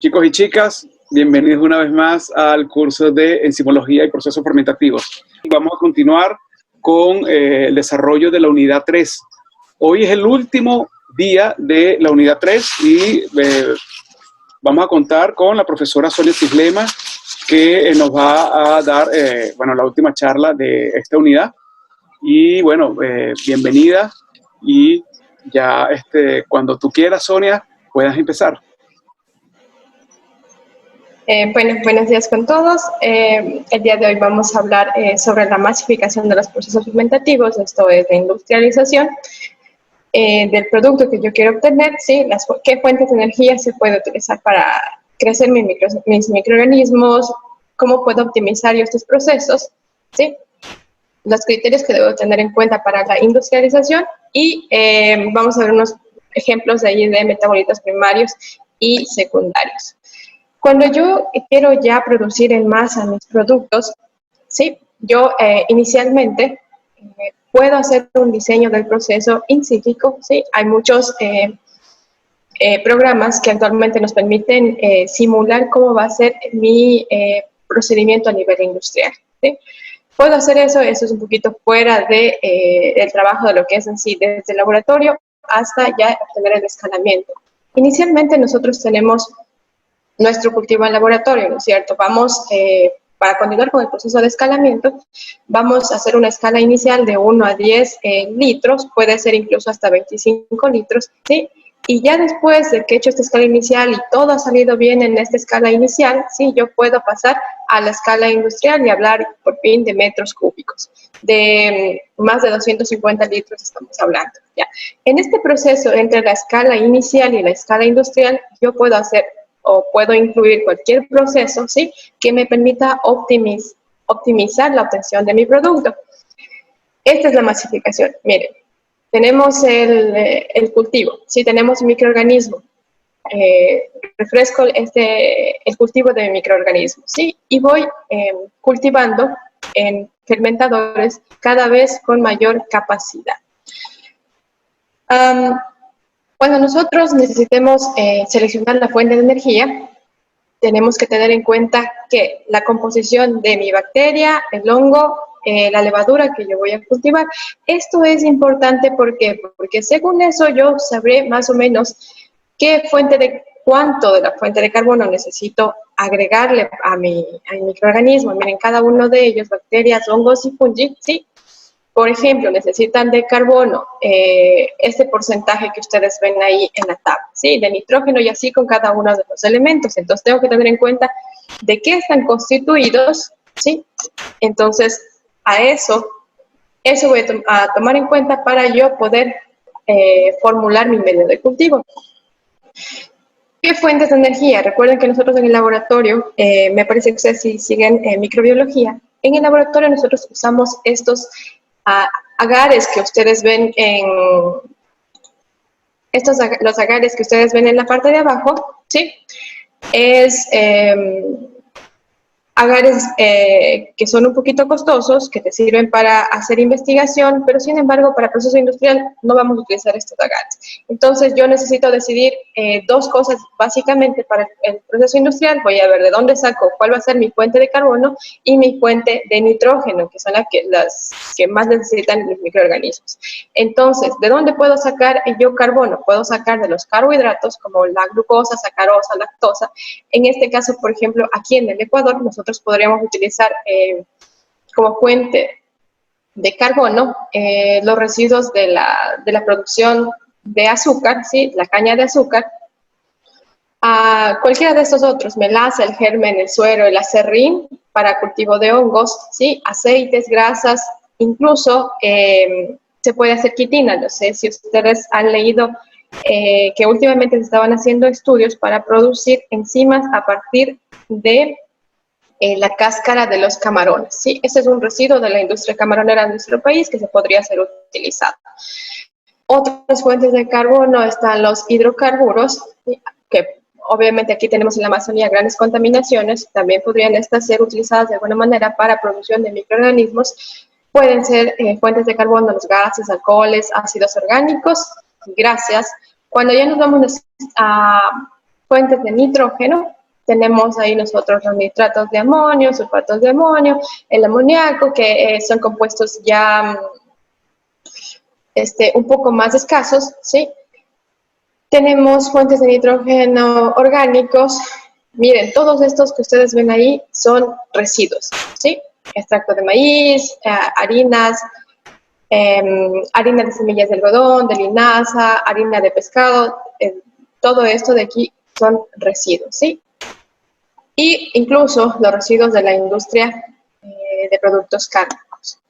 Chicos y chicas, bienvenidos una vez más al curso de Enzimología y Procesos Fermentativos. Vamos a continuar con el desarrollo de la unidad 3. Hoy es el último día de la unidad 3 y vamos a contar con la profesora Sonia Cislema, que nos va a dar la última charla de esta unidad. Y bueno, bienvenida y ya cuando tú quieras, Sonia, puedas empezar. Buenos días con todos. El día de hoy vamos a hablar sobre la masificación de los procesos fermentativos, esto es la industrialización del producto que yo quiero obtener, ¿sí? ¿Qué fuentes de energía se puede utilizar para crecer mis microorganismos? ¿Cómo puedo optimizar yo estos procesos? ¿Sí? Los criterios que debo tener en cuenta para la industrialización y vamos a ver unos ejemplos de metabolitos primarios y secundarios. Cuando yo quiero ya producir en masa mis productos, ¿sí? Yo inicialmente puedo hacer un diseño del proceso in silico, ¿sí? Hay muchos programas que actualmente nos permiten simular cómo va a ser mi procedimiento a nivel industrial, ¿sí? Puedo hacer eso es un poquito fuera del trabajo de lo que es en sí, desde el laboratorio hasta ya obtener el escalamiento. Inicialmente nosotros tenemos nuestro cultivo en laboratorio, ¿no es cierto? Vamos, para continuar con el proceso de escalamiento, vamos a hacer una escala inicial de 1 a 10 litros, puede ser incluso hasta 25 litros, ¿sí? Y ya después de que he hecho esta escala inicial y todo ha salido bien en esta escala inicial, sí, yo puedo pasar a la escala industrial y hablar por fin de metros cúbicos, de más de 250 litros estamos hablando, ¿ya? En este proceso entre la escala inicial y la escala industrial, yo puedo hacer o puedo incluir cualquier proceso, ¿sí? Que me permita optimizar la obtención de mi producto. Esta es la masificación. Miren, tenemos el cultivo, ¿sí? Tenemos microorganismos. Refresco el cultivo de microorganismos, ¿sí? Y voy cultivando en fermentadores cada vez con mayor capacidad. Cuando nosotros necesitemos seleccionar la fuente de energía, tenemos que tener en cuenta que la composición de mi bacteria, el hongo, la levadura que yo voy a cultivar, esto es importante porque según eso yo sabré más o menos cuánto de la fuente de carbono necesito agregarle a mi microorganismo. Miren, cada uno de ellos, bacterias, hongos y fungi, ¿sí? Por ejemplo, necesitan de carbono este porcentaje que ustedes ven ahí en la tabla, ¿sí? De nitrógeno y así con cada uno de los elementos. Entonces, tengo que tener en cuenta de qué están constituidos, ¿sí? Entonces, eso voy a tomar en cuenta para yo poder formular mi medio de cultivo. ¿Qué fuentes de energía? Recuerden que nosotros en el laboratorio, me parece que ustedes si siguen microbiología, en el laboratorio nosotros usamos estos agares que ustedes ven los agares que ustedes ven en la parte de abajo, ¿sí? Es agares que son un poquito costosos, que te sirven para hacer investigación, pero sin embargo para proceso industrial no vamos a utilizar estos agares. Entonces yo necesito decidir dos cosas básicamente para el proceso industrial. Voy a ver de dónde saco cuál va a ser mi fuente de carbono y mi fuente de nitrógeno, que son las que más necesitan los microorganismos. Entonces, ¿de dónde puedo sacar yo carbono? Puedo sacar de los carbohidratos como la glucosa, sacarosa, lactosa. En este caso, por ejemplo, aquí en el Ecuador, nosotros podríamos utilizar como fuente de carbono los residuos de la producción de azúcar, ¿sí? La caña de azúcar, cualquiera de estos otros, melaza, el germen, el suero, el acerrín para cultivo de hongos, ¿sí? Aceites, grasas, incluso se puede hacer quitina. No sé si ustedes han leído que últimamente se estaban haciendo estudios para producir enzimas a partir de la cáscara de los camarones, ¿sí? Ese es un residuo de la industria camaronera de nuestro país que se podría ser utilizado. Otras fuentes de carbono están los hidrocarburos, ¿sí? Que obviamente aquí tenemos en la Amazonía grandes contaminaciones, también podrían estas ser utilizadas de alguna manera para producción de microorganismos. Pueden ser fuentes de carbono los gases, alcoholes, ácidos orgánicos, grasas. Cuando ya nos vamos fuentes de nitrógeno. Tenemos ahí nosotros los nitratos de amonio, sulfatos de amonio, el amoníaco, que son compuestos ya un poco más escasos, ¿sí? Tenemos fuentes de nitrógeno orgánicos. Miren, todos estos que ustedes ven ahí son residuos, ¿sí? Extracto de maíz, harinas, harina de semillas de algodón, de linaza, harina de pescado, todo esto de aquí son residuos, ¿sí? Y incluso los residuos de la industria de productos cárnicos.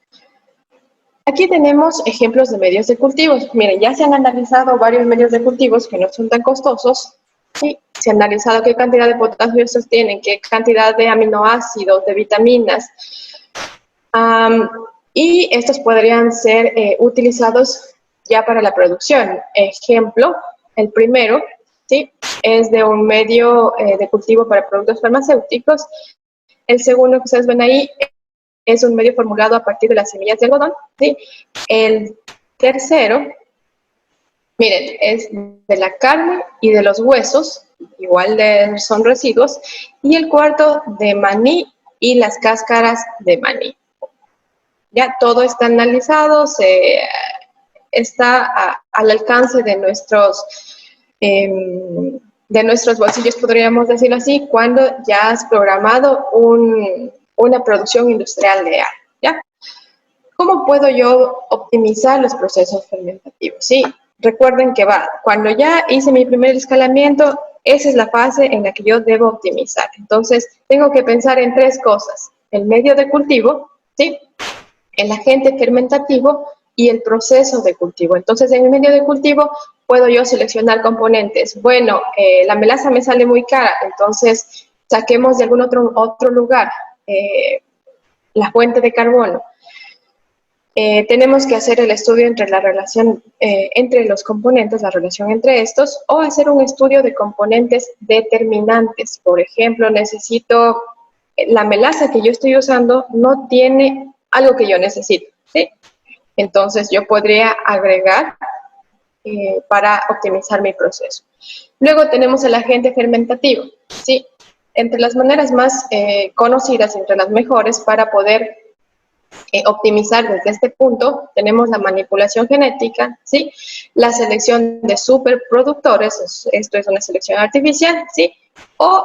Aquí tenemos ejemplos de medios de cultivos. Miren, ya se han analizado varios medios de cultivos que no son tan costosos. ¿Sí? Se ha analizado qué cantidad de potasio estos tienen, qué cantidad de aminoácidos, de vitaminas. Y estos podrían ser utilizados ya para la producción. Ejemplo, el primero, ¿sí? Es de un medio de cultivo para productos farmacéuticos. El segundo que ustedes ven ahí es un medio formulado a partir de las semillas de algodón, ¿sí? El tercero, miren, es de la carne y de los huesos, igual son residuos. Y el cuarto, de maní y las cáscaras de maní. Ya todo está analizado, está al alcance de nuestros bolsillos, podríamos decirlo así, cuando ya has programado una producción industrial real, ¿ya? ¿Cómo puedo yo optimizar los procesos fermentativos? Sí, recuerden que cuando ya hice mi primer escalamiento, esa es la fase en la que yo debo optimizar. Entonces, tengo que pensar en tres cosas: el medio de cultivo, ¿sí? El agente fermentativo y el proceso de cultivo. Entonces, en el medio de cultivo puedo yo seleccionar componentes. Bueno, la melaza me sale muy cara, entonces saquemos de algún otro lugar la fuente de carbono. Tenemos que hacer el estudio entre la relación entre los componentes, la relación entre estos, o hacer un estudio de componentes determinantes. Por ejemplo, necesito, la melaza que yo estoy usando no tiene algo que yo necesito, ¿sí? Entonces yo podría agregar para optimizar mi proceso. Luego tenemos el agente fermentativo, ¿sí? Entre las maneras más conocidas, entre las mejores para poder optimizar desde este punto, tenemos la manipulación genética, ¿sí? La selección de superproductores, esto es una selección artificial, ¿sí? O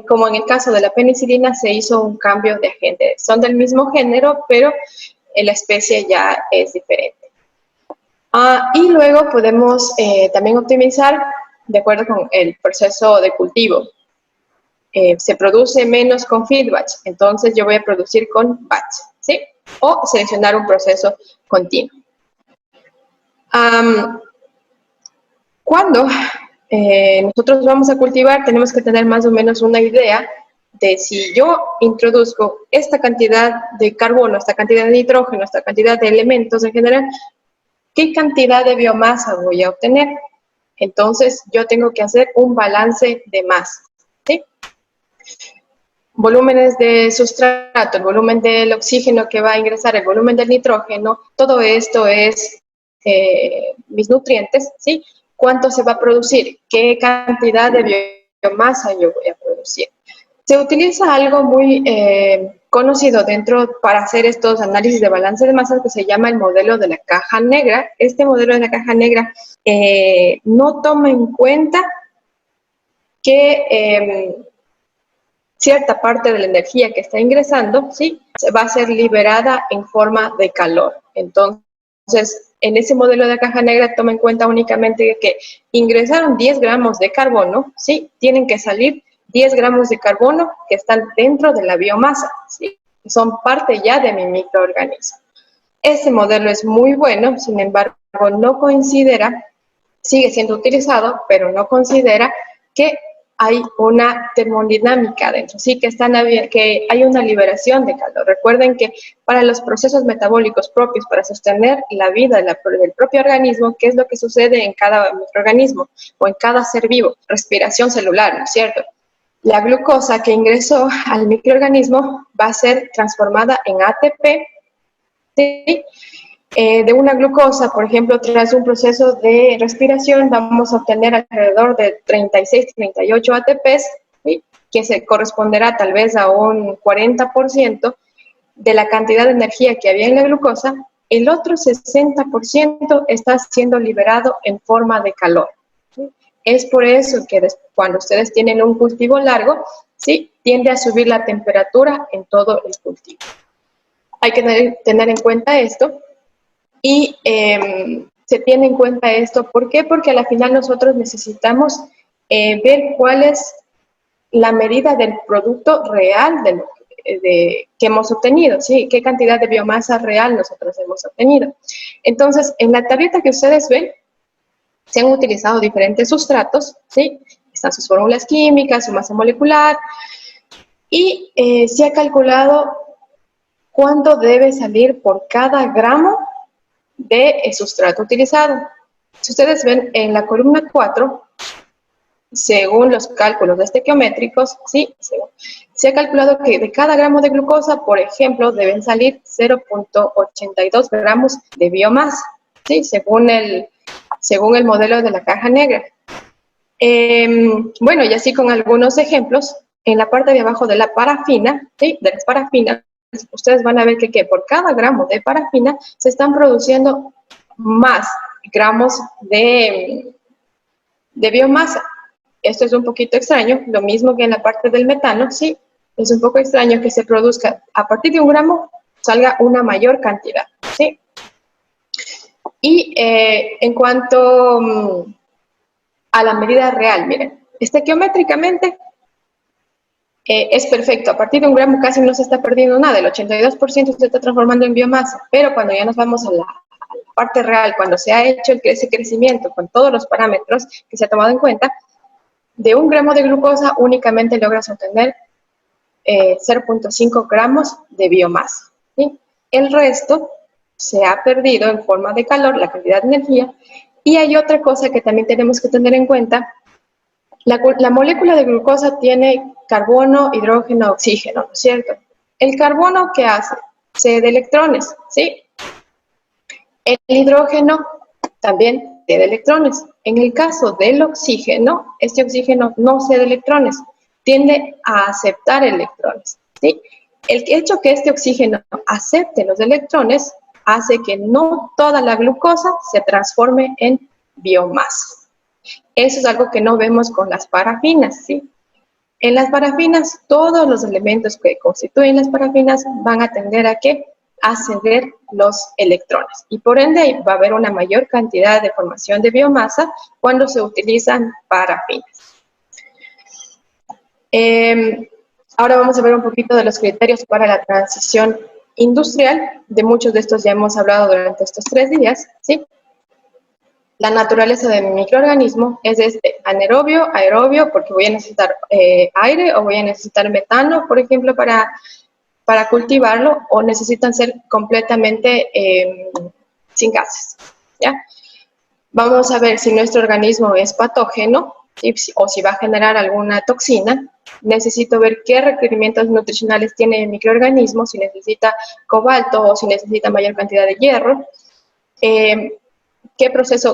como en el caso de la penicilina, se hizo un cambio de agente. Son del mismo género, pero la especie ya es diferente. Y luego podemos también optimizar de acuerdo con el proceso de cultivo. Se produce menos con feed batch, entonces yo voy a producir con batch, ¿sí? O seleccionar un proceso continuo. Cuando nosotros vamos a cultivar, tenemos que tener más o menos una idea de si yo introduzco esta cantidad de carbono, esta cantidad de nitrógeno, esta cantidad de elementos en general, ¿qué cantidad de biomasa voy a obtener? Entonces, yo tengo que hacer un balance de masa, ¿sí? Volúmenes de sustrato, el volumen del oxígeno que va a ingresar, el volumen del nitrógeno, todo esto es mis nutrientes, ¿sí? ¿Cuánto se va a producir? ¿Qué cantidad de biomasa yo voy a producir? Se utiliza algo muy conocido para hacer estos análisis de balance de masas que se llama el modelo de la caja negra. Este modelo de la caja negra no toma en cuenta que cierta parte de la energía que está ingresando, ¿sí? Va a ser liberada en forma de calor. Entonces, en ese modelo de caja negra toma en cuenta únicamente que ingresaron 10 gramos de carbono, ¿sí? Tienen que salir 10 gramos de carbono que están dentro de la biomasa, ¿sí? Son parte ya de mi microorganismo. Este modelo es muy bueno, sin embargo, no considera, sigue siendo utilizado, pero no considera que hay una termodinámica dentro, sí, que hay una liberación de calor. Recuerden que para los procesos metabólicos propios, para sostener la vida del propio organismo, ¿qué es lo que sucede en cada microorganismo o en cada ser vivo? Respiración celular, ¿no es cierto? La glucosa que ingresó al microorganismo va a ser transformada en ATP, ¿sí? de una glucosa, por ejemplo, tras un proceso de respiración, vamos a obtener alrededor de 36-38 ATPs, ¿sí? Que se corresponderá tal vez a un 40% de la cantidad de energía que había en la glucosa. El otro 60% está siendo liberado en forma de calor, ¿sí? Es por eso que cuando ustedes tienen un cultivo largo, ¿sí? Tiende a subir la temperatura en todo el cultivo. Hay que tener en cuenta esto. Y se tiene en cuenta esto, ¿por qué? Porque a la final nosotros necesitamos ver cuál es la medida del producto real que hemos obtenido, ¿sí? ¿Qué cantidad de biomasa real nosotros hemos obtenido? Entonces, en la tablita que ustedes ven, se han utilizado diferentes sustratos, ¿sí? Están sus fórmulas químicas, su masa molecular, y se ha calculado cuánto debe salir por cada gramo de sustrato utilizado. Si ustedes ven en la columna 4, según los cálculos estequiométricos, ¿sí? Se ha calculado que de cada gramo de glucosa, por ejemplo, deben salir 0.82 gramos de biomasa, ¿sí? Según el modelo de la caja negra. Bueno, y así con algunos ejemplos, en la parte de abajo de la parafina, ¿sí? De las parafinas, ustedes van a ver que por cada gramo de parafina se están produciendo más gramos de biomasa. Esto es un poquito extraño, lo mismo que en la parte del metano, sí, es un poco extraño que se produzca a partir de un gramo, salga una mayor cantidad, ¿sí? Y en cuanto a la medida real, miren, estequiométricamente es perfecto. A partir de un gramo casi no se está perdiendo nada, el 82% se está transformando en biomasa, pero cuando ya nos vamos a la parte real, cuando se ha hecho ese crecimiento con todos los parámetros que se ha tomado en cuenta, de un gramo de glucosa únicamente logras obtener 0.5 gramos de biomasa, ¿sí? El resto se ha perdido en forma de calor, la cantidad de energía. Y hay otra cosa que también tenemos que tener en cuenta. La molécula de glucosa tiene carbono, hidrógeno, oxígeno, ¿no es cierto? El carbono, ¿qué hace? Cede electrones, ¿sí? El hidrógeno también cede electrones. En el caso del oxígeno, este oxígeno no cede electrones, tiende a aceptar electrones, ¿sí? El hecho que este oxígeno acepte los electrones hace que no toda la glucosa se transforme en biomasa. Eso es algo que no vemos con las parafinas, ¿sí? En las parafinas, todos los elementos que constituyen las parafinas van a tender a ¿qué? A ceder los electrones. Y por ende va a haber una mayor cantidad de formación de biomasa cuando se utilizan parafinas. Ahora vamos a ver un poquito de los criterios para la transición industrial. De muchos de estos ya hemos hablado durante estos 3 días, ¿sí? La naturaleza de mi microorganismo es anaerobio, aerobio, porque voy a necesitar aire o voy a necesitar metano, por ejemplo, para cultivarlo, o necesitan ser completamente sin gases, ¿ya? Vamos a ver si nuestro organismo es patógeno, ¿sí? O si va a generar alguna toxina. Necesito ver qué requerimientos nutricionales tiene el microorganismo, si necesita cobalto o si necesita mayor cantidad de hierro.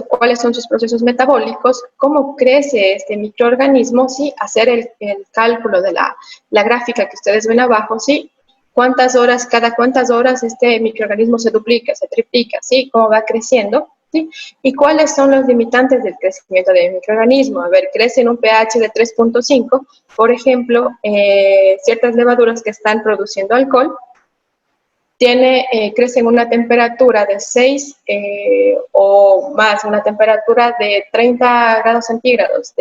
¿Cuáles son sus procesos metabólicos? ¿Cómo crece este microorganismo? ¿Sí? Hacer el cálculo de la gráfica que ustedes ven abajo, ¿sí? Cada cuántas horas este microorganismo se duplica, se triplica, ¿sí? ¿Cómo va creciendo? ¿Sí? ¿Y cuáles son los limitantes del crecimiento del microorganismo? A ver, crece en un pH de 3.5, por ejemplo, ciertas levaduras que están produciendo alcohol, crece en una temperatura de 6 o más, una temperatura de 30 grados centígrados.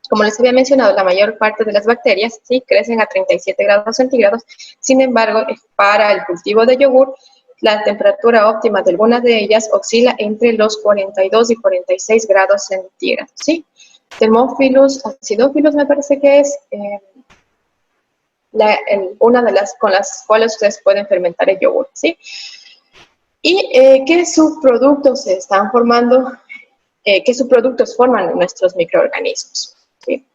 Como les había mencionado, la mayor parte de las bacterias sí crecen a 37 grados centígrados. Sin embargo, para el cultivo de yogur, la temperatura óptima de algunas de ellas oscila entre los 42 y 46 grados centígrados, ¿sí? Thermophilus acidophilus me parece que es una de las con las cuales ustedes pueden fermentar el yogur, ¿sí? ¿Y qué subproductos se están formando? ¿Qué subproductos forman nuestros microorganismos? ¿Sí?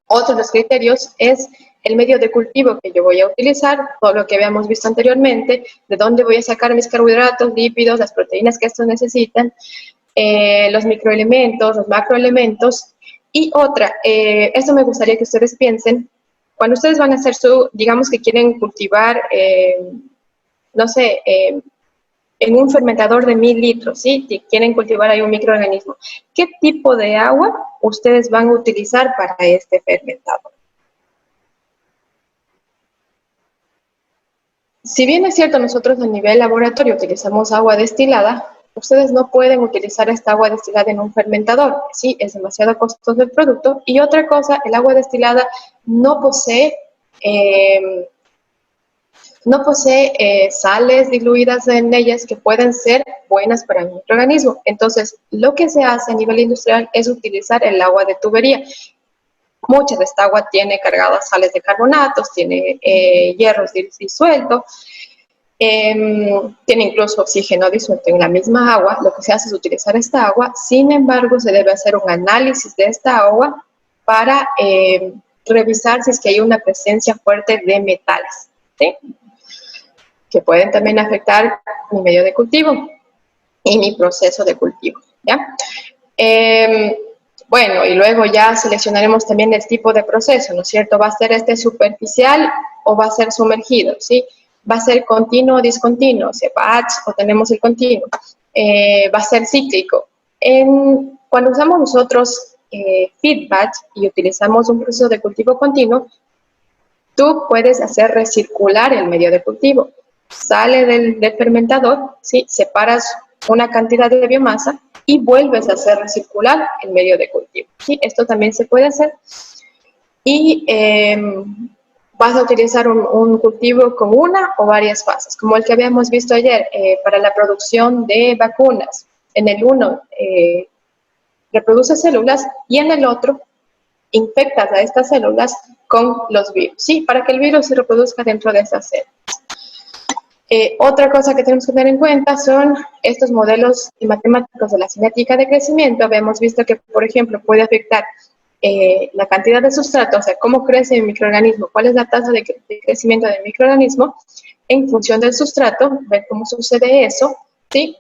Otro de los criterios es el medio de cultivo que yo voy a utilizar, todo lo que habíamos visto anteriormente, de dónde voy a sacar mis carbohidratos, lípidos, las proteínas que estos necesitan, los microelementos, los macroelementos. Y otra, esto me gustaría que ustedes piensen, cuando ustedes van a hacer digamos que quieren cultivar, no sé, en un fermentador de 1000 litros, ¿sí? Si quieren cultivar ahí un microorganismo, ¿qué tipo de agua ustedes van a utilizar para este fermentador? Si bien es cierto, nosotros a nivel laboratorio utilizamos agua destilada, ustedes no pueden utilizar esta agua destilada en un fermentador, ¿sí? Es demasiado costoso el producto. Y otra cosa, el agua destilada no posee sales diluidas en ellas que pueden ser buenas para el microorganismo. Entonces, lo que se hace a nivel industrial es utilizar el agua de tubería. Mucha de esta agua tiene cargadas sales de carbonatos, tiene hierros disueltos, tiene incluso oxígeno disuelto en la misma agua. Lo que se hace es utilizar esta agua. Sin embargo, se debe hacer un análisis de esta agua para revisar si es que hay una presencia fuerte de metales, ¿sí? Que pueden también afectar mi medio de cultivo y mi proceso de cultivo, ¿ya? Bueno, y luego ya seleccionaremos también el tipo de proceso, ¿no es cierto? ¿Va a ser este superficial o va a ser sumergido, sí? ¿Va a ser continuo o discontinuo? O sea, batch o tenemos el continuo. ¿Va a ser cíclico? Cuando usamos nosotros feed batch y utilizamos un proceso de cultivo continuo, tú puedes hacer recircular el medio de cultivo. Sale del fermentador, ¿sí? Separas una cantidad de biomasa y vuelves a hacer recircular el medio de cultivo, ¿sí? Esto también se puede hacer. Y vas a utilizar un cultivo con una o varias fases, como el que habíamos visto ayer para la producción de vacunas. En el uno reproduce células y en el otro infectas a estas células con los virus, ¿sí? Para que el virus se reproduzca dentro de esas células. Otra cosa que tenemos que tener en cuenta son estos modelos matemáticos de la cinética de crecimiento. Habíamos visto que, por ejemplo, puede afectar la cantidad de sustrato, o sea, cómo crece el microorganismo, cuál es la tasa de crecimiento del microorganismo en función del sustrato, ver cómo sucede eso, ¿sí?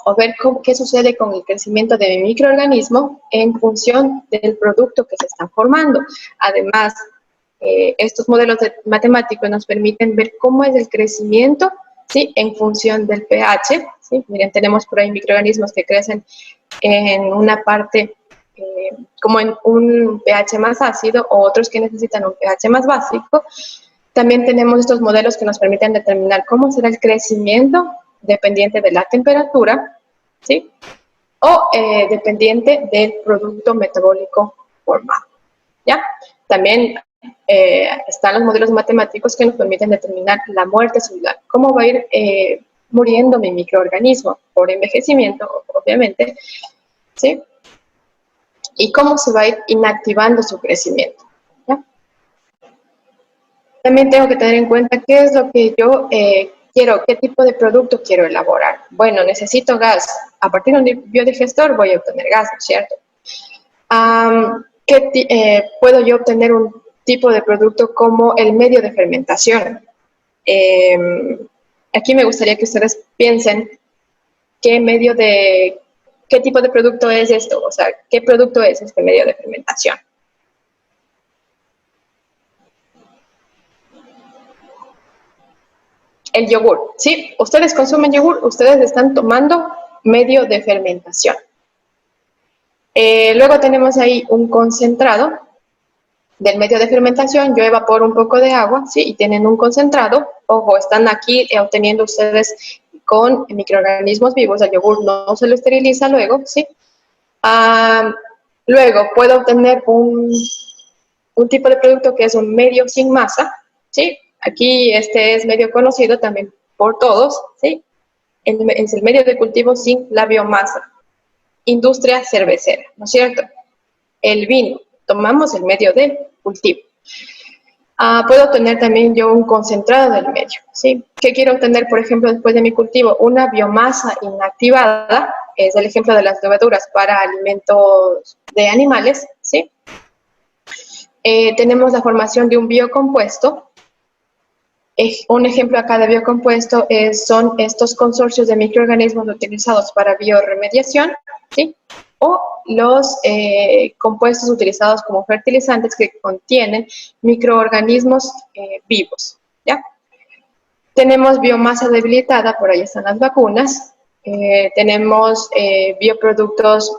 O ver qué sucede con el crecimiento de mi microorganismo en función del producto que se está formando. Además, estos modelos matemáticos nos permiten ver cómo es el crecimiento, ¿sí? En función del pH, ¿sí? Miren, tenemos por ahí microorganismos que crecen en una parte como en un pH más ácido, o otros que necesitan un pH más básico. También tenemos estos modelos que nos permiten determinar cómo será el crecimiento dependiente de la temperatura, ¿sí? O dependiente del producto metabólico formado, ¿ya? También están los modelos matemáticos que nos permiten determinar la muerte celular, cómo va a ir muriendo mi microorganismo por envejecimiento, obviamente, ¿sí? Y cómo se va a ir inactivando su crecimiento, ¿ya? También tengo que tener en cuenta qué es lo que yo quiero, qué tipo de producto quiero elaborar. Bueno, necesito gas. A partir de un biodigestor voy a obtener gas, ¿no es cierto? ¿Puedo yo obtener un tipo de producto como el medio de fermentación? Aquí me gustaría que ustedes piensen qué tipo de producto es esto, o sea, qué producto es este medio de fermentación. El yogur, ¿sí? Ustedes consumen yogur, ustedes están tomando medio de fermentación. Luego tenemos ahí un concentrado del medio de fermentación. Yo evaporo un poco de agua, ¿sí? Y tienen un concentrado. Ojo, están aquí obteniendo ustedes con microorganismos vivos. El yogur no se lo esteriliza luego, ¿sí? Luego puedo obtener un tipo de producto que es un medio sin masa, ¿sí? Aquí este es medio conocido también por todos, ¿sí? Es el medio de cultivo sin la biomasa. Industria cervecera, ¿no es cierto? El vino, tomamos el medio de cultivo. Puedo obtener también yo un concentrado del medio, ¿sí? ¿Qué quiero obtener, por ejemplo, después de mi cultivo? Una biomasa inactivada, es el ejemplo de las levaduras para alimentos de animales, ¿sí? Tenemos la formación de un biocompuesto. Un ejemplo acá de biocompuesto son estos consorcios de microorganismos utilizados para bioremediación, ¿sí? O los compuestos utilizados como fertilizantes que contienen microorganismos vivos, ¿ya? Tenemos biomasa debilitada, por ahí están las vacunas. Tenemos bioproductos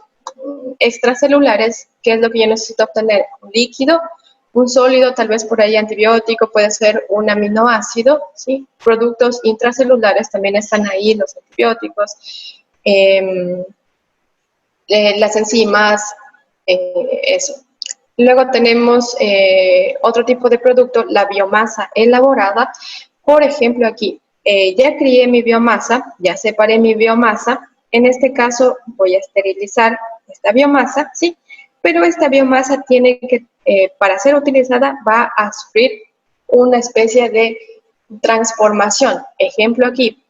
extracelulares, que es lo que yo necesito obtener: un líquido, un sólido, tal vez por ahí antibiótico, puede ser un aminoácido, ¿sí? Productos intracelulares también están ahí, los antibióticos, las enzimas, eso. Luego tenemos otro tipo de producto, la biomasa elaborada. Por ejemplo, aquí, ya crié mi biomasa, ya separé mi biomasa. En este caso voy a esterilizar esta biomasa, ¿sí? Pero esta biomasa tiene que, para ser utilizada, va a sufrir una especie de transformación. Ejemplo aquí,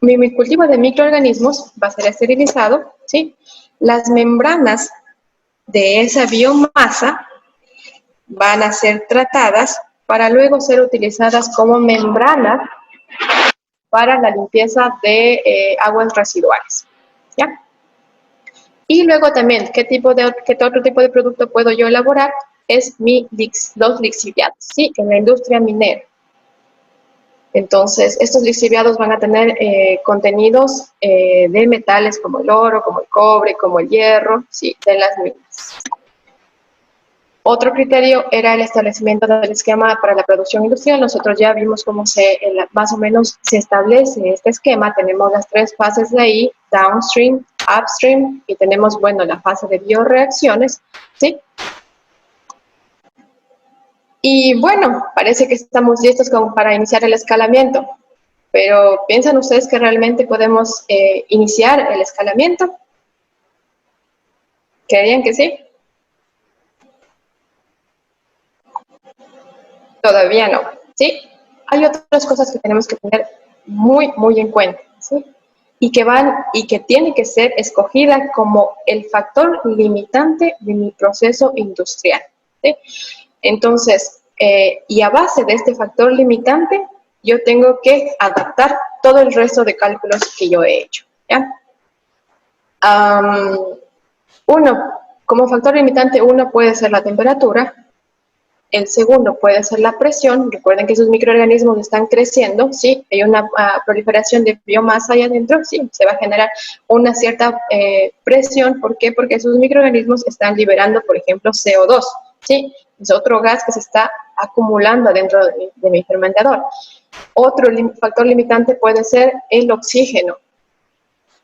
mi cultivo de microorganismos va a ser esterilizado, ¿sí? Las membranas de esa biomasa van a ser tratadas para luego ser utilizadas como membranas para la limpieza de aguas residuales, ¿ya? Y luego también, ¿qué otro tipo de producto puedo yo elaborar? Es los lixiviados, ¿sí? En la industria minera. Entonces, estos lixiviados van a tener contenidos de metales como el oro, como el cobre, como el hierro, ¿sí? De las minas. Otro criterio era el establecimiento del esquema para la producción industrial. Nosotros ya vimos cómo más o menos se establece este esquema. Tenemos las 3 fases de ahí: downstream, upstream, y tenemos, bueno, la fase de bioreacciones, ¿sí? Y bueno, parece que estamos listos como para iniciar el escalamiento. Pero ¿piensan ustedes que realmente podemos iniciar el escalamiento? ¿Creerían que sí? Todavía no, ¿sí? Hay otras cosas que tenemos que tener muy en cuenta, ¿sí? Y que tiene que ser escogida como el factor limitante de mi proceso industrial, ¿sí? Entonces, y a base de este factor limitante, yo tengo que adaptar todo el resto de cálculos que yo he hecho, ¿ya? Como factor limitante, uno puede ser la temperatura. El segundo puede ser la presión. Recuerden que esos microorganismos están creciendo, ¿sí? Hay una proliferación de biomasa ahí adentro, ¿sí? Se va a generar una cierta presión. ¿Por qué? Porque esos microorganismos están liberando, por ejemplo, CO2, ¿sí? Es otro gas que se está acumulando dentro de mi fermentador. Otro factor limitante puede ser el oxígeno.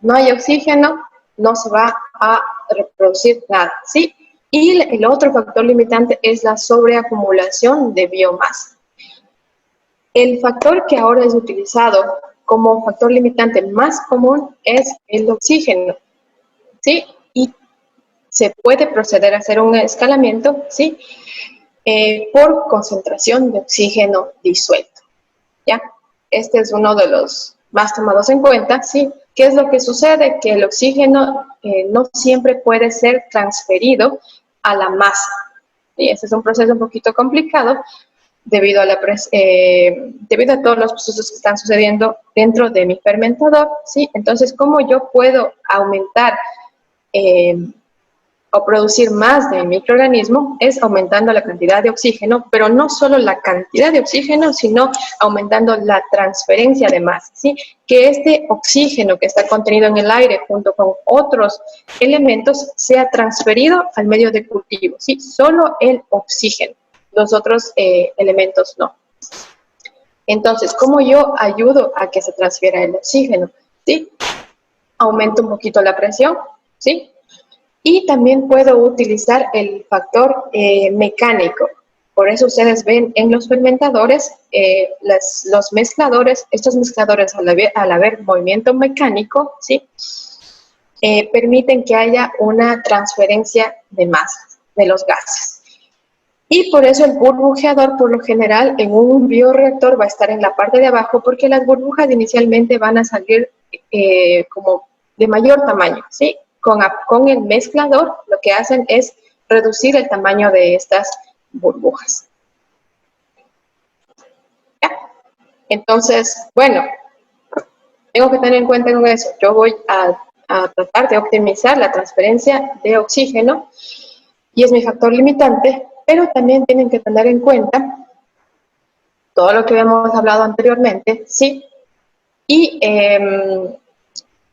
No hay oxígeno, no se va a reproducir nada, ¿sí? Y el otro factor limitante es la sobreacumulación de biomasa. El factor que ahora es utilizado como factor limitante más común es el oxígeno, ¿sí? Y se puede proceder a hacer un escalamiento, ¿sí? Por concentración de oxígeno disuelto, ¿ya? Este es uno de los más tomados en cuenta, ¿sí? ¿Qué es lo que sucede? Que el oxígeno no siempre puede ser transferido a la masa. Y ese es un proceso un poquito complicado debido a todos los procesos que están sucediendo dentro de mi fermentador, ¿sí? Entonces, ¿cómo yo puedo aumentar o producir más de microorganismo? Es aumentando la cantidad de oxígeno, pero no solo la cantidad de oxígeno, sino aumentando la transferencia de masa, ¿sí? Que este oxígeno que está contenido en el aire junto con otros elementos sea transferido al medio de cultivo, ¿sí? Solo el oxígeno, los otros elementos no. Entonces, ¿cómo yo ayudo a que se transfiera el oxígeno? ¿Sí? Aumento un poquito la presión, ¿sí? Y también puedo utilizar el factor mecánico. Por eso ustedes ven en los fermentadores, los mezcladores, estos mezcladores al haber movimiento mecánico, ¿sí? Permiten que haya una transferencia de masa de los gases. Y por eso el burbujeador, por lo general, en un bioreactor va a estar en la parte de abajo, porque las burbujas inicialmente van a salir como de mayor tamaño, ¿sí? Con el mezclador lo que hacen es reducir el tamaño de estas burbujas. ¿Ya? Entonces, bueno, tengo que tener en cuenta con eso. Yo voy a tratar de optimizar la transferencia de oxígeno y es mi factor limitante, pero también tienen que tener en cuenta todo lo que habíamos hablado anteriormente, ¿sí? Y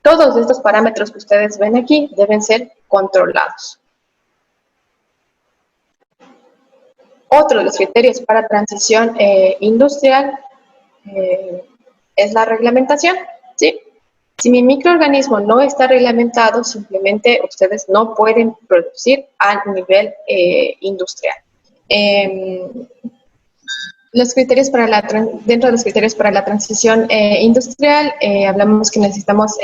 todos estos parámetros que ustedes ven aquí deben ser controlados. Otro de los criterios para transición industrial es la reglamentación, ¿sí? Si mi microorganismo no está reglamentado, simplemente ustedes no pueden producir a nivel industrial. Dentro de los criterios para la transición industrial, hablamos que necesitamos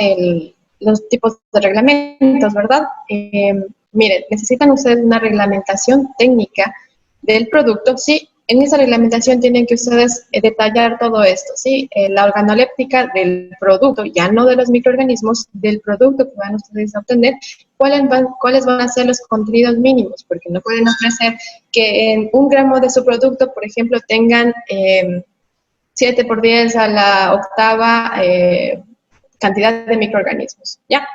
los tipos de reglamentos, ¿verdad? Miren, necesitan ustedes una reglamentación técnica del producto, sí. En esa reglamentación tienen que ustedes detallar todo esto, ¿sí? La organoléptica del producto, ya no de los microorganismos, del producto que van ustedes a obtener, cuáles van a ser los contenidos mínimos, porque no pueden ofrecer que en 1 gramo de su producto, por ejemplo, tengan 7 por 10 a la octava cantidad de microorganismos, ¿ya?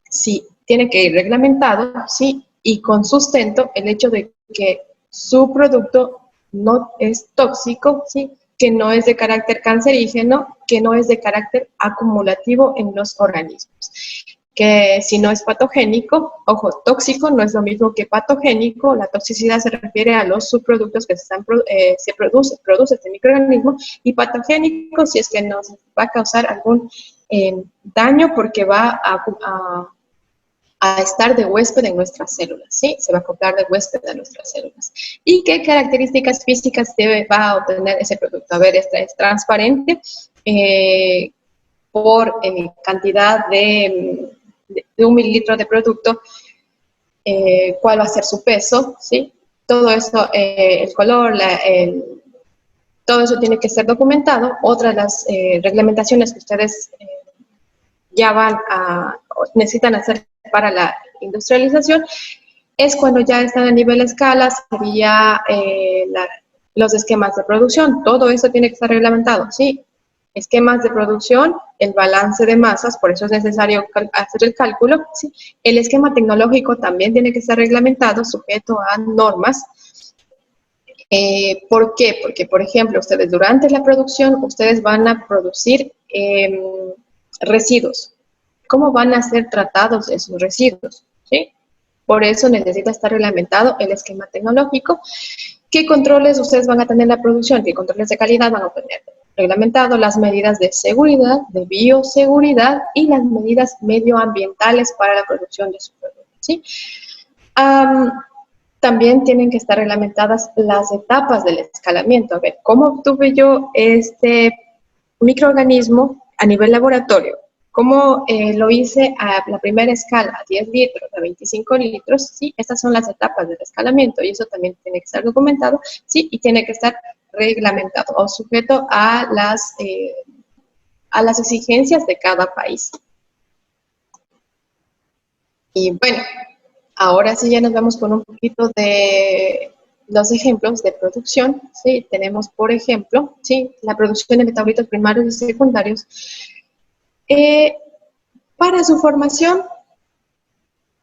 Sí, tiene que ir reglamentado, ¿sí? Y con sustento el hecho de que su producto no es tóxico, ¿sí? Que no es de carácter cancerígeno, que no es de carácter acumulativo en los organismos. Que si no es patogénico, ojo, tóxico no es lo mismo que patogénico, la toxicidad se refiere a los subproductos que se produce este microorganismo, y patogénico si es que nos va a causar algún daño porque va a estar de huésped en nuestras células, ¿sí? Se va a acoplar de huésped a nuestras células. ¿Y qué características físicas va a obtener ese producto? A ver, este es transparente por cantidad de 1 mililitro de producto, cuál va a ser su peso, ¿sí? Todo eso, el color, todo eso tiene que ser documentado. Otra de las reglamentaciones que ustedes necesitan hacer para la industrialización es cuando ya están a nivel escala, sería los esquemas de producción. Todo eso tiene que estar reglamentado, ¿sí? Esquemas de producción, el balance de masas, por eso es necesario hacer el cálculo, ¿sí? El esquema tecnológico también tiene que estar reglamentado, sujeto a normas. ¿Por qué? Porque, por ejemplo, ustedes durante la producción, ustedes van a producir residuos. ¿Cómo van a ser tratados esos residuos? ¿Sí? Por eso necesita estar reglamentado el esquema tecnológico. ¿Qué controles ustedes van a tener en la producción? ¿Qué controles de calidad van a tener? Reglamentado las medidas de seguridad, de bioseguridad y las medidas medioambientales para la producción de su producto, ¿sí? También tienen que estar reglamentadas las etapas del escalamiento. A ver, ¿cómo obtuve yo este microorganismo a nivel laboratorio? ¿Cómo lo hice a la primera escala, a 10 litros, a 25 litros? Sí, estas son las etapas del escalamiento y eso también tiene que estar documentado, sí, y tiene que estar reglamentado o sujeto a las exigencias de cada país. Y bueno, ahora sí ya nos vamos con un poquito de los ejemplos de producción, ¿sí? Tenemos, por ejemplo, ¿sí? La producción de metabolitos primarios y secundarios. Para su formación,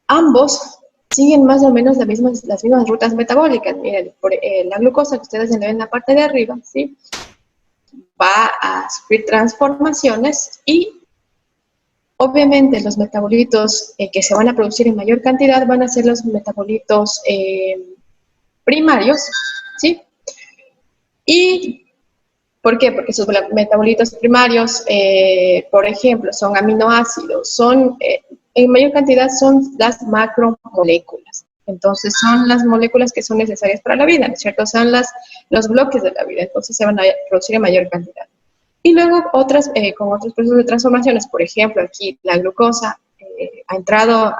ambos siguen más o menos las mismas rutas metabólicas. Miren, la glucosa que ustedes ven en la parte de arriba, ¿sí? Va a sufrir transformaciones y obviamente los metabolitos que se van a producir en mayor cantidad van a ser los metabolitos primarios, ¿sí? ¿Y por qué? Porque sus metabolitos primarios, por ejemplo, son aminoácidos, en mayor cantidad son las macromoléculas. Entonces son las moléculas que son necesarias para la vida, ¿no es cierto? Son los bloques de la vida, entonces se van a producir en mayor cantidad. Y luego con otros procesos de transformaciones, por ejemplo, aquí la glucosa ha entrado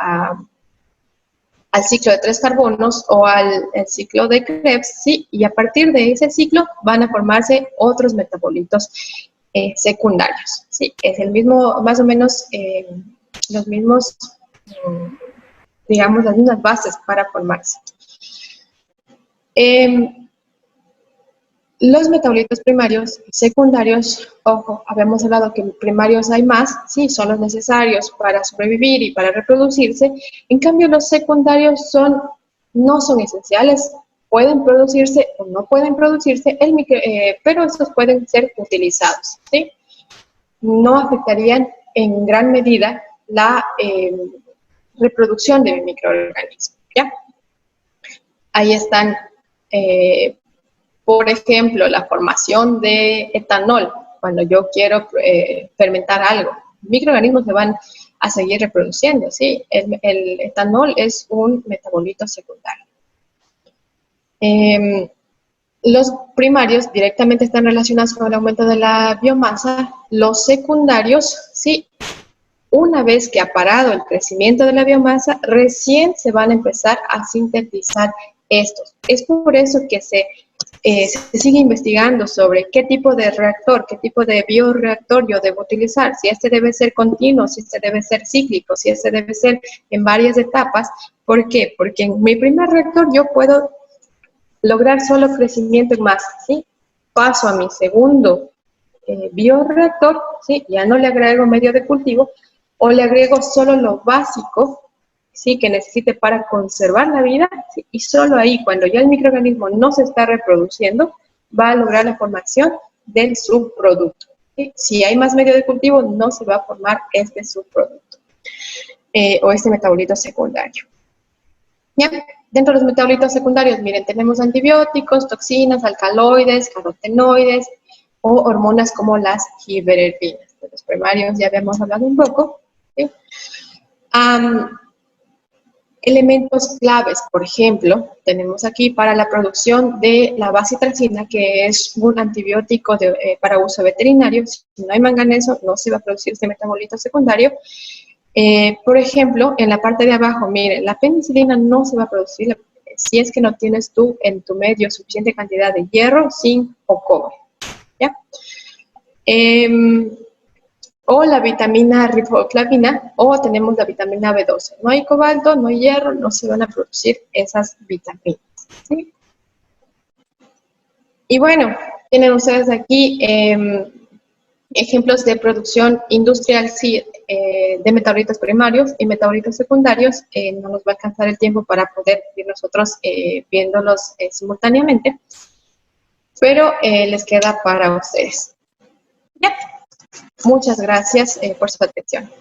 al ciclo de 3 carbonos o al ciclo de Krebs, ¿sí? Y a partir de ese ciclo van a formarse otros metabolitos secundarios, ¿sí? Es el mismo, más o menos, los mismos digamos, las mismas bases para formarse. Los metabolitos primarios y secundarios, ojo, habíamos hablado que primarios hay más, sí, son los necesarios para sobrevivir y para reproducirse. En cambio, los secundarios no son esenciales, pueden producirse o no pueden producirse, pero estos pueden ser utilizados, ¿sí? No afectarían en gran medida la reproducción de mi microorganismo, ¿ya? Ahí están, por ejemplo, la formación de etanol. Cuando yo quiero fermentar algo, microorganismos se van a seguir reproduciendo, ¿sí? El etanol es un metabolito secundario. Los primarios directamente están relacionados con el aumento de la biomasa. Los secundarios, sí, una vez que ha parado el crecimiento de la biomasa, recién se van a empezar a sintetizar estos. Es por eso que se sigue investigando sobre qué tipo de reactor, qué tipo de bioreactor yo debo utilizar, si este debe ser continuo, si este debe ser cíclico, si este debe ser en varias etapas. ¿Por qué? Porque en mi primer reactor yo puedo lograr solo crecimiento en masa, ¿sí? Paso a mi segundo bioreactor, ¿sí? Ya no le agrego medio de cultivo, o le agrego solo lo básico, ¿sí? Que necesite para conservar la vida, ¿sí? Y solo ahí, cuando ya el microorganismo no se está reproduciendo, va a lograr la formación del subproducto, ¿sí? Si hay más medio de cultivo, no se va a formar este subproducto o este metabolito secundario. ¿Ya? Dentro de los metabolitos secundarios, miren, tenemos antibióticos, toxinas, alcaloides, carotenoides o hormonas como las giberellinas. De los primarios ya habíamos hablado un poco, ¿sí? Elementos claves, por ejemplo, tenemos aquí para la producción de la bacitracina, que es un antibiótico para uso veterinario. Si no hay manganeso, no se va a producir este metabolito secundario. Por ejemplo, en la parte de abajo, miren, la penicilina no se va a producir si es que no tienes tú en tu medio suficiente cantidad de hierro, zinc o cobre, ¿ya? O la vitamina riboflavina, o tenemos la vitamina B12. No hay cobalto, no hay hierro, no se van a producir esas vitaminas, ¿sí? Y bueno, tienen ustedes aquí ejemplos de producción industrial, sí, de metabolitos primarios y metabolitos secundarios. No nos va a alcanzar el tiempo para poder ir nosotros viéndolos simultáneamente, pero les queda para ustedes. ¿Ya? Muchas gracias por su atención.